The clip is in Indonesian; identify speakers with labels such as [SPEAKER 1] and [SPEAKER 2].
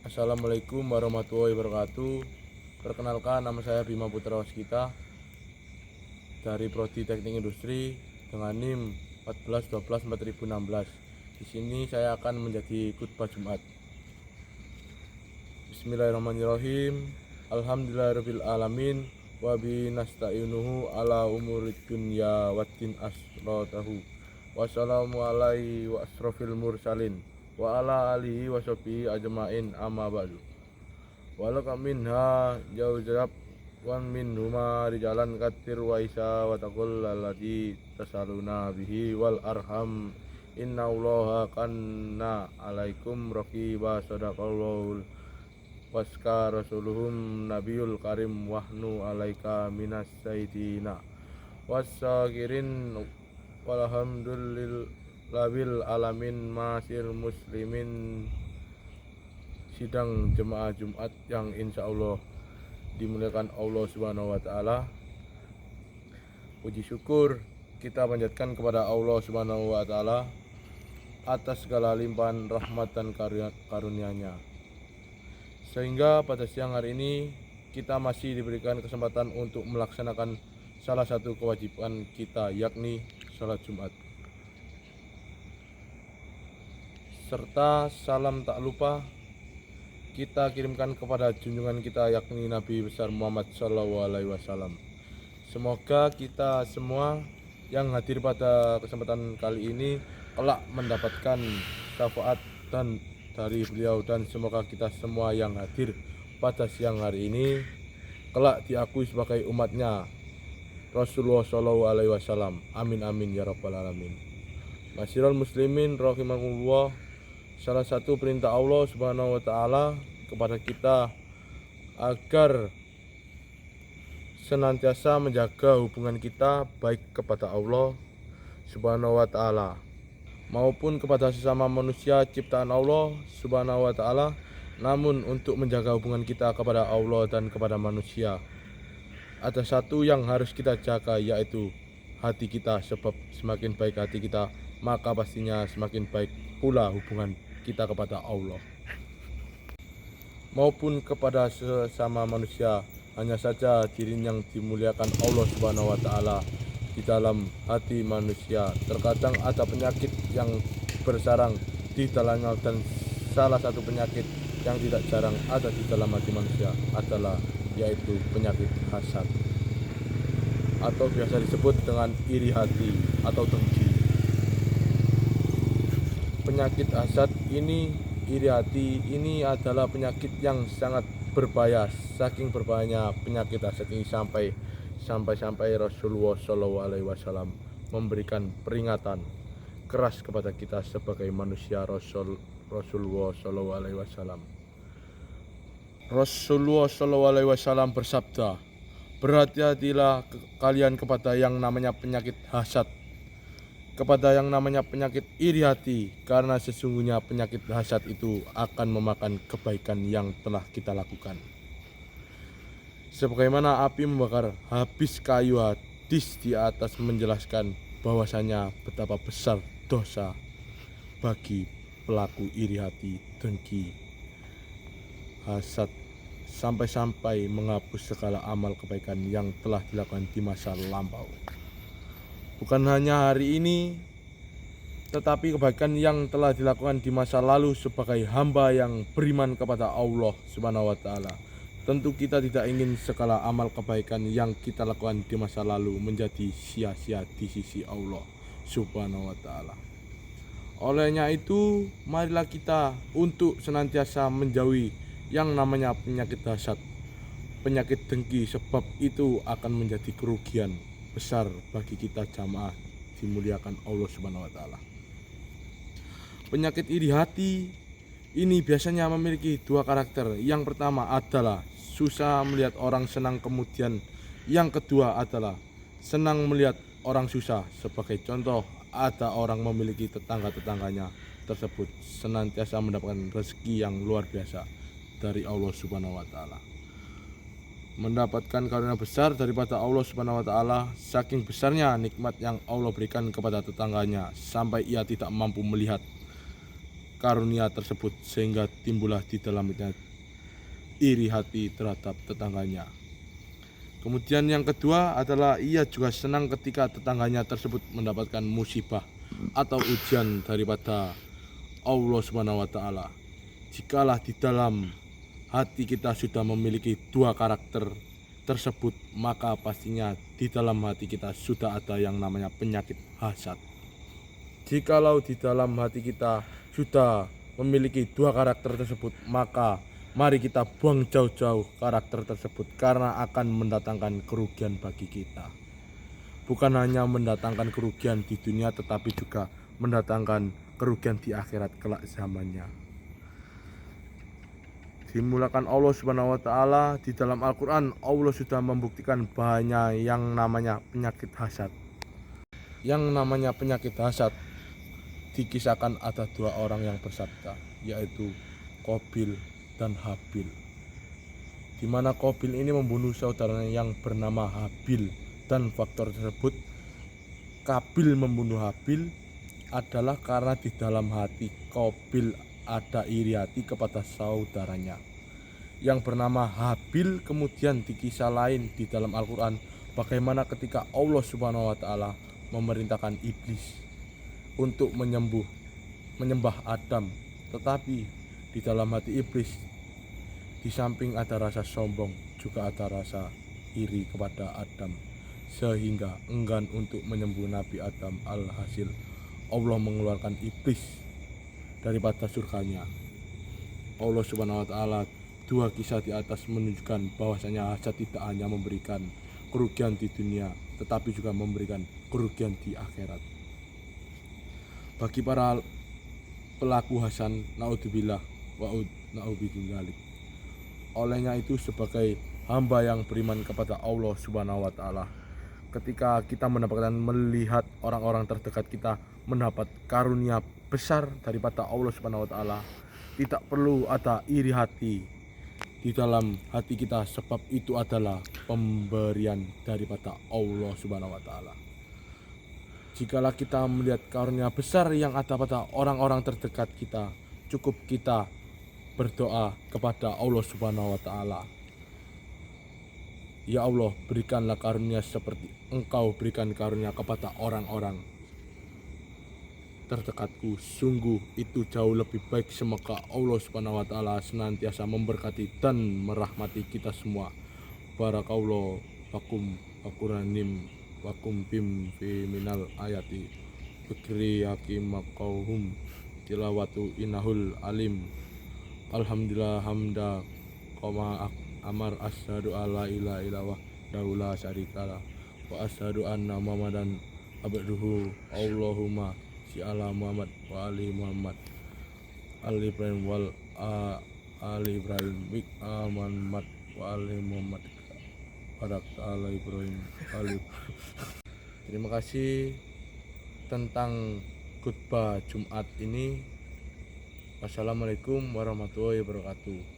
[SPEAKER 1] Assalamualaikum warahmatullahi wabarakatuh. Perkenalkan, nama saya Bima Putra Waskita dari Prodi Teknik Industri dengan NIM 14124016. Di sini saya akan menjadi khutbah Jumat. Bismillahirrahmanirrahim. Alhamdulillahirabbil alamin wa bi nasta'inuhu ala umurid dunya waddin asratahu. Wassalamu alaihi wa asrofil mursalin wa ala alihi wa sahbihi ajmain amma ba'du. Walaka minha jauh wan minhuma rijalan katir wa isa wa taqul lalladhi tasaluna bihi wal arham inna allaha kanna alaikum raqiba sadaqallahul waska rasuluhum nabiyul karim wahnu alaika minas sayyidina wassakirin walhamdulillahi alamin masir muslimin. Sidang jemaah Jumat yang insya Allah dimuliakan Allah Subhanahu wa Ta'ala. Puji syukur kita panjatkan kepada Allah Subhanahu wa Ta'ala atas segala limpahan rahmat dan karunia-Nya, sehingga pada siang hari ini kita masih diberikan kesempatan untuk melaksanakan salah satu kewajiban kita, yakni salat Jumat. Serta salam tak lupa kita kirimkan kepada junjungan kita, yakni Nabi besar Muhammad SAW. Semoga kita semua yang hadir pada kesempatan kali ini kelak mendapatkan syafaat dan dari beliau, dan semoga kita semua yang hadir pada siang hari ini kelak diakui sebagai umatnya Rasulullah SAW. Amin amin ya rabbal alamin. Masyiral muslimin rahimakumullah. Salah satu perintah Allah Subhanahu wa Ta'ala kepada kita agar senantiasa menjaga hubungan kita baik kepada Allah Subhanahu wa Ta'ala maupun kepada sesama manusia ciptaan Allah Subhanahu wa Ta'ala. Namun untuk menjaga hubungan kita kepada Allah dan kepada manusia, ada satu yang harus kita jaga, yaitu hati kita. Sebab semakin baik hati kita, maka pastinya semakin baik pula hubungan kita kepada Allah maupun kepada sesama manusia. Hanya saja diri yang dimuliakan Allah Subhanahu wa Ta'ala di dalam hati manusia terkadang ada penyakit yang bersarang di dalamnya, dan salah satu penyakit yang tidak jarang ada di dalam hati manusia adalah yaitu penyakit hasad, atau biasa disebut dengan iri hati atau dengki. Penyakit hasad ini, iri hati ini adalah penyakit yang sangat berbahaya. Saking berbahayanya penyakit hasad ini sampai Rasulullah SAW memberikan peringatan keras kepada kita sebagai manusia. Rasulullah SAW bersabda, berhati-hatilah kalian kepada yang namanya penyakit hasad, kepada yang namanya penyakit iri hati, karena sesungguhnya penyakit hasad itu akan memakan kebaikan yang telah kita lakukan. Sebagaimana api membakar habis kayu, hadis di atas menjelaskan bahwasanya betapa besar dosa bagi pelaku iri hati, dengki, hasad, sampai-sampai menghapus segala amal kebaikan yang telah dilakukan di masa lampau. Bukan hanya hari ini, tetapi kebaikan yang telah dilakukan di masa lalu sebagai hamba yang beriman kepada Allah Subhanahu wa Ta'ala. Tentu kita tidak ingin segala amal kebaikan yang kita lakukan di masa lalu menjadi sia-sia di sisi Allah Subhanahu wa Ta'ala. Olehnya itu, marilah kita untuk senantiasa menjauhi yang namanya penyakit hasad, penyakit dengki, sebab itu akan menjadi kerugian besar bagi kita jamaah dimuliakan Allah Subhanahu wa Ta'ala. Penyakit iri hati ini biasanya memiliki dua karakter. Yang pertama adalah susah melihat orang senang, kemudian yang kedua adalah senang melihat orang susah. Sebagai contoh, ada orang memiliki tetangga-tetangganya tersebut senantiasa mendapatkan rezeki yang luar biasa dari Allah Subhanahu wa Ta'ala, mendapatkan karunia besar daripada Allah Subhanahu wa Ta'ala. Saking besarnya nikmat yang Allah berikan kepada tetangganya sampai ia tidak mampu melihat karunia tersebut sehingga timbullah di dalamnya iri hati terhadap tetangganya. Kemudian yang kedua adalah ia juga senang ketika tetangganya tersebut mendapatkan musibah atau ujian daripada Allah Subhanahu wa taala. Jikalah di dalam hati kita sudah memiliki dua karakter tersebut, maka pastinya di dalam hati kita sudah ada yang namanya penyakit hasad. Jikalau di dalam hati kita sudah memiliki dua karakter tersebut, maka mari kita buang jauh-jauh karakter tersebut karena akan mendatangkan kerugian bagi kita. Bukan hanya mendatangkan kerugian di dunia tetapi juga mendatangkan kerugian di akhirat kelak zamannya. Dimulakan Allah Subhanahu wa taala di dalam Al-Qur'an, Allah sudah membuktikan banyak yang namanya penyakit hasad. Yang namanya penyakit hasad dikisahkan ada dua orang yang bersabda, yaitu Qabil dan Habil. Di mana Qabil ini membunuh saudaranya yang bernama Habil, dan faktor tersebut Qabil membunuh Habil adalah karena di dalam hati Qabil ada iri hati kepada saudaranya yang bernama Habil. Kemudian di kisah lain di dalam Al-Quran, bagaimana ketika Allah Subhanahu wa taala memerintahkan iblis untuk menyembah Adam, tetapi di dalam hati iblis di samping ada rasa sombong juga ada rasa iri kepada Adam, sehingga enggan untuk menyembah Nabi Adam. Alhasil Allah mengeluarkan iblis daripada surganya. Allah Subhanahu wa taala dua kisah di atas menunjukkan bahwasanya hasad tidak hanya memberikan kerugian di dunia tetapi juga memberikan kerugian di akhirat. Bagi para pelaku hasad, naudzubillah wa na'udzubidzalik. Olehnya itu sebagai hamba yang beriman kepada Allah Subhanahu wa taala, ketika kita melihat orang-orang terdekat kita mendapat karunia besar daripada Allah Subhanahu wa taala, tidak perlu ada iri hati di dalam hati kita, sebab itu adalah pemberian daripada Allah Subhanahu wa taala. Jikalau kita melihat karunia besar yang ada pada orang-orang terdekat kita, cukup kita berdoa kepada Allah Subhanahu wa taala. Ya Allah, berikanlah karunia seperti Engkau berikan karunia kepada orang-orang terdekatku. Sungguh itu jauh lebih baik. Semoga Allah Subhanahu wa taala senantiasa memberkati dan merahmati kita semua. Barakallahu fakum wakuranim wakum bim fi minal ayati fikri hakimakauhum tilawatu inahul alim. Alhamdulillah hamda qoma amar asyhadu alla ilaha illallah la syarikalah wa asyhadu anna muhammadan abduhu. Allahumma ala Muhammad wa ali Muhammad ali Ibrahim wal ali Ibrahim wik Muhammad wa ali Muhammad barak ala Ibrahim ali. Terima kasih tentang khutbah Jumat ini. Wassalamualaikum warahmatullahi wabarakatuh.